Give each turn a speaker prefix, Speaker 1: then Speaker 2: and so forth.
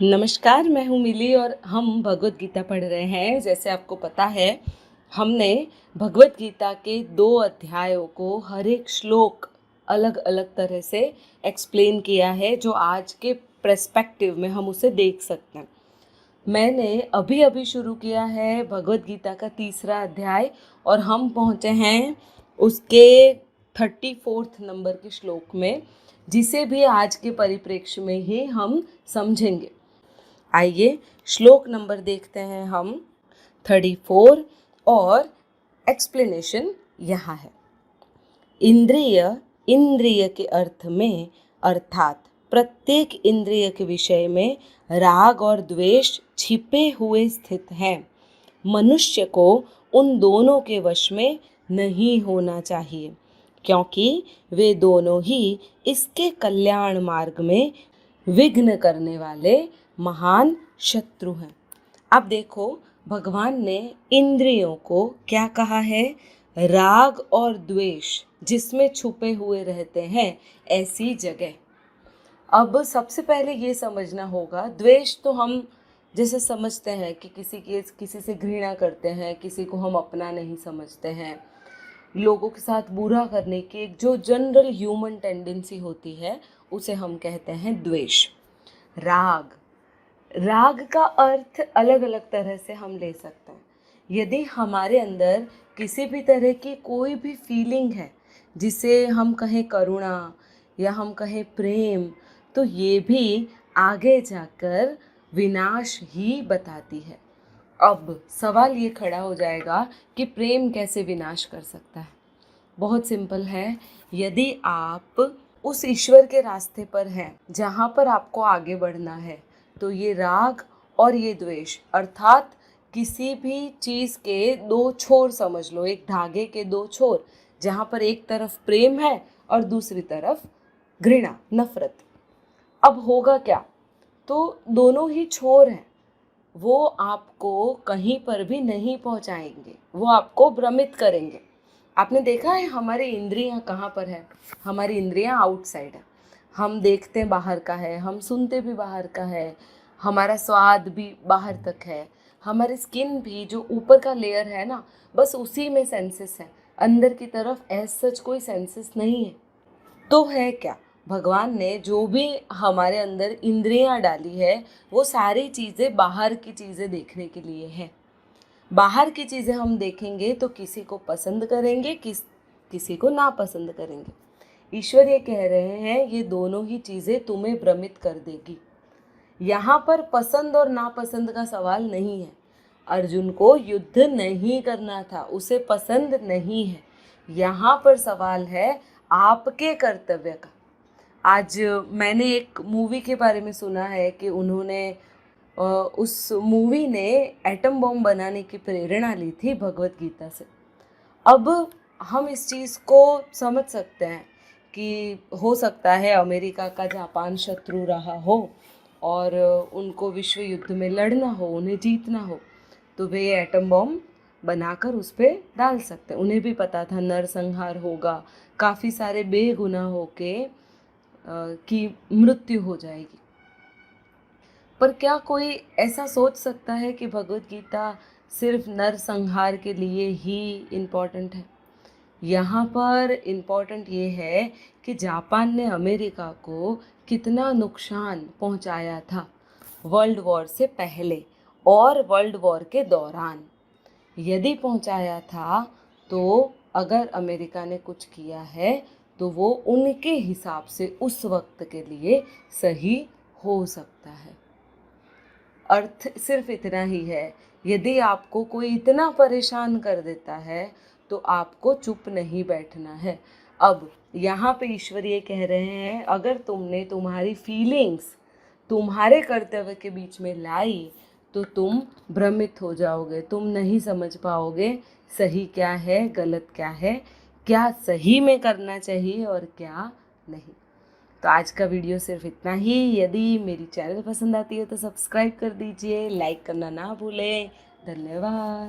Speaker 1: नमस्कार, मैं हूँ मिली और हम भगवत गीता पढ़ रहे हैं। जैसे आपको पता है, हमने भगवत गीता के 2 अध्यायों को हर एक श्लोक अलग अलग तरह से एक्सप्लेन किया है, जो आज के पर्सपेक्टिव में हम उसे देख सकते हैं। मैंने अभी अभी शुरू किया है भगवत गीता का 3रा अध्याय और हम पहुँचे हैं उसके 34 नंबर के श्लोक में, जिसे भी आज के परिप्रेक्ष्य में ही हम समझेंगे। आइए श्लोक नंबर देखते हैं हम 34 और एक्सप्लेनेशन यहाँ है। इंद्रिय इंद्रिय के अर्थ में अर्थात प्रत्येक इंद्रिय के विषय में राग और द्वेष छिपे हुए स्थित हैं। मनुष्य को उन दोनों के वश में नहीं होना चाहिए, क्योंकि वे दोनों ही इसके कल्याण मार्ग में विघ्न करने वाले महान शत्रु हैं। अब देखो, भगवान ने इंद्रियों को क्या कहा है? राग और द्वेष जिसमें छुपे हुए रहते हैं ऐसी जगह। अब सबसे पहले ये समझना होगा, द्वेष तो हम जैसे समझते हैं कि किसी से घृणा करते हैं, किसी को हम अपना नहीं समझते हैं, लोगों के साथ बुरा करने की एक जो जनरल ह्यूमन टेंडेंसी होती है उसे हम कहते हैं द्वेष। राग का अर्थ अलग अलग तरह से हम ले सकते हैं। यदि हमारे अंदर किसी भी तरह की कोई भी फीलिंग है, जिसे हम कहें करुणा या हम कहें प्रेम, तो ये भी आगे जाकर विनाश ही बताती है। अब सवाल ये खड़ा हो जाएगा कि प्रेम कैसे विनाश कर सकता है? बहुत सिंपल है। यदि आप उस ईश्वर के रास्ते पर हैं जहाँ पर आपको आगे बढ़ना है, तो ये राग और ये द्वेष अर्थात किसी भी चीज़ के 2 छोर समझ लो, एक धागे के 2 छोर, जहाँ पर एक तरफ प्रेम है और दूसरी तरफ घृणा, नफरत। अब होगा क्या? तो दोनों ही छोर हैं, वो आपको कहीं पर भी नहीं पहुँचाएंगे, वो आपको भ्रमित करेंगे। आपने देखा है हमारी इंद्रियां कहाँ पर है? हमारी इंद्रियां आउटसाइड है। हम देखते बाहर का है, हम सुनते भी बाहर का है, हमारा स्वाद भी बाहर तक है, हमारी स्किन भी जो ऊपर का लेयर है ना, बस उसी में सेंसेस है। अंदर की तरफ एज सच कोई सेंसेस नहीं है। तो है क्या? भगवान ने जो भी हमारे अंदर इंद्रियां डाली है, वो सारी चीज़ें बाहर की चीज़ें देखने के लिए है। बाहर की चीज़ें हम देखेंगे तो किसी को पसंद करेंगे, किसी को नापसंद करेंगे। ईश्वर ये कह रहे हैं, ये दोनों ही चीज़ें तुम्हें भ्रमित कर देगी। यहाँ पर पसंद और नापसंद का सवाल नहीं है। अर्जुन को युद्ध नहीं करना था, उसे पसंद नहीं है। यहाँ पर सवाल है आपके कर्तव्य का। आज मैंने एक मूवी के बारे में सुना है कि उन्होंने उस मूवी ने एटम बम बनाने की प्रेरणा ली थी भगवत गीता से। अब हम इस चीज़ को समझ सकते हैं कि हो सकता है अमेरिका का जापान शत्रु रहा हो और उनको विश्व युद्ध में लड़ना हो, उन्हें जीतना हो, तो वे एटम बम बनाकर उस पर डाल सकते हैं। उन्हें भी पता था नरसंहार होगा, काफ़ी सारे बेगुनाहों के की मृत्यु हो जाएगी। पर क्या कोई ऐसा सोच सकता है कि भगवत गीता सिर्फ नरसंहार के लिए ही इम्पॉर्टेंट है? यहाँ पर इम्पॉर्टेंट ये है कि जापान ने अमेरिका को कितना नुकसान पहुँचाया था वर्ल्ड वॉर से पहले और वर्ल्ड वॉर के दौरान। यदि पहुँचाया था, तो अगर अमेरिका ने कुछ किया है तो वो उनके हिसाब से उस वक्त के लिए सही हो सकता है। अर्थ सिर्फ इतना ही है, यदि आपको कोई इतना परेशान कर देता है तो आपको चुप नहीं बैठना है। अब यहाँ पे ईश्वर ये कह रहे हैं, अगर तुमने तुम्हारी फीलिंग्स तुम्हारे कर्तव्य के बीच में लाई तो तुम भ्रमित हो जाओगे, तुम नहीं समझ पाओगे सही क्या है, गलत क्या है, क्या सही में करना चाहिए और क्या नहीं। तो आज का वीडियो सिर्फ इतना ही। यदि मेरी चैनल पसंद आती है तो सब्सक्राइब कर दीजिए, लाइक करना ना भूलें। धन्यवाद।